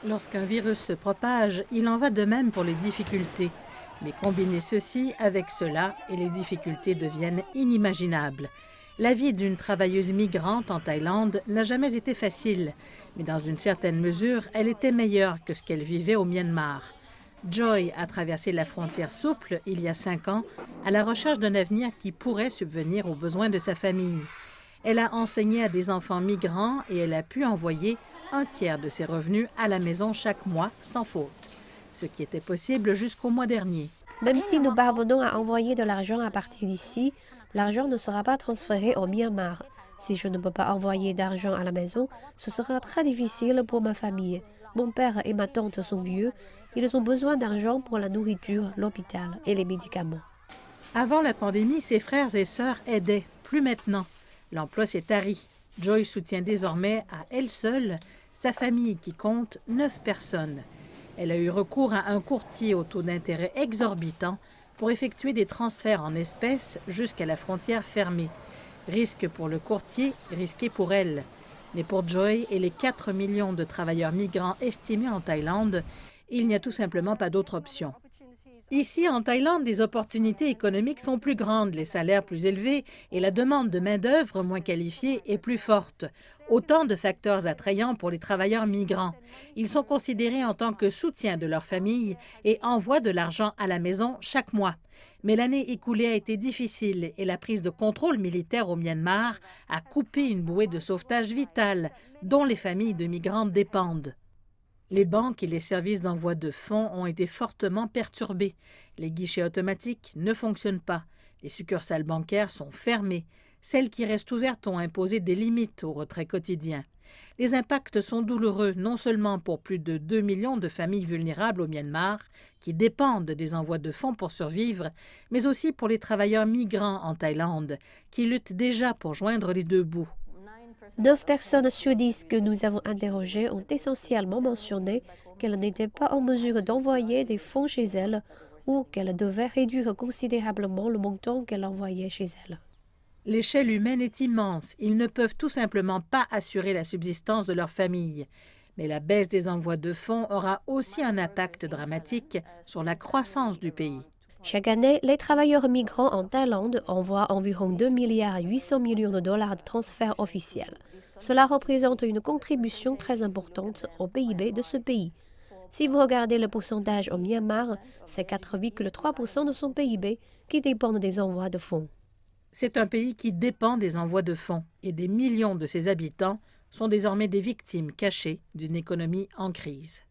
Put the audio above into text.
Lorsqu'un virus se propage, il en va de même pour les difficultés. Mais combinez ceci avec cela et les difficultés deviennent inimaginables. La vie d'une travailleuse migrante en Thaïlande n'a jamais été facile, mais dans une certaine mesure, elle était meilleure que ce qu'elle vivait au Myanmar. Joy a traversé la frontière souple il y a 5 ans à la recherche d'un avenir qui pourrait subvenir aux besoins de sa famille. Elle a enseigné à des enfants migrants et elle a pu envoyer un tiers de ses revenus à la maison chaque mois sans faute, ce qui était possible jusqu'au mois dernier. Même si nous parvenons à envoyer de l'argent à partir d'ici, l'argent ne sera pas transféré au Myanmar. Si je ne peux pas envoyer d'argent à la maison, ce sera très difficile pour ma famille. Mon père et ma tante sont vieux. Ils ont besoin d'argent pour la nourriture, l'hôpital et les médicaments. Avant la pandémie, ses frères et sœurs aidaient, plus maintenant. L'emploi s'est tari. Joy soutient désormais à elle seule sa famille qui compte 9 personnes. Elle a eu recours à un courtier au taux d'intérêt exorbitant pour effectuer des transferts en espèces jusqu'à la frontière fermée. Risque pour le courtier, risqué pour elle. Mais pour Joy et les 4 millions de travailleurs migrants estimés en Thaïlande, il n'y a tout simplement pas d'autre option. Ici, en Thaïlande, les opportunités économiques sont plus grandes, les salaires plus élevés et la demande de main-d'œuvre moins qualifiée est plus forte. Autant de facteurs attrayants pour les travailleurs migrants. Ils sont considérés en tant que soutien de leur famille et envoient de l'argent à la maison chaque mois. Mais l'année écoulée a été difficile et la prise de contrôle militaire au Myanmar a coupé une bouée de sauvetage vitale dont les familles de migrants dépendent. Les banques et les services d'envoi de fonds ont été fortement perturbés. Les guichets automatiques ne fonctionnent pas. Les succursales bancaires sont fermées. Celles qui restent ouvertes ont imposé des limites au retrait quotidien. Les impacts sont douloureux, non seulement pour plus de 2 millions de familles vulnérables au Myanmar, qui dépendent des envois de fonds pour survivre, mais aussi pour les travailleurs migrants en Thaïlande, qui luttent déjà pour joindre les deux bouts. 9 personnes sur 10 que nous avons interrogées ont essentiellement mentionné qu'elles n'étaient pas en mesure d'envoyer des fonds chez elles ou qu'elles devaient réduire considérablement le montant qu'elles envoyaient chez elles. L'échelle humaine est immense. Ils ne peuvent tout simplement pas assurer la subsistance de leur famille. Mais la baisse des envois de fonds aura aussi un impact dramatique sur la croissance du pays. Chaque année, les travailleurs migrants en Thaïlande envoient environ 2,8 milliards de dollars de transferts officiels. Cela représente une contribution très importante au PIB de ce pays. Si vous regardez le pourcentage au Myanmar, c'est 4,3% de son PIB qui dépendent des envois de fonds. C'est un pays qui dépend des envois de fonds et des millions de ses habitants sont désormais des victimes cachées d'une économie en crise.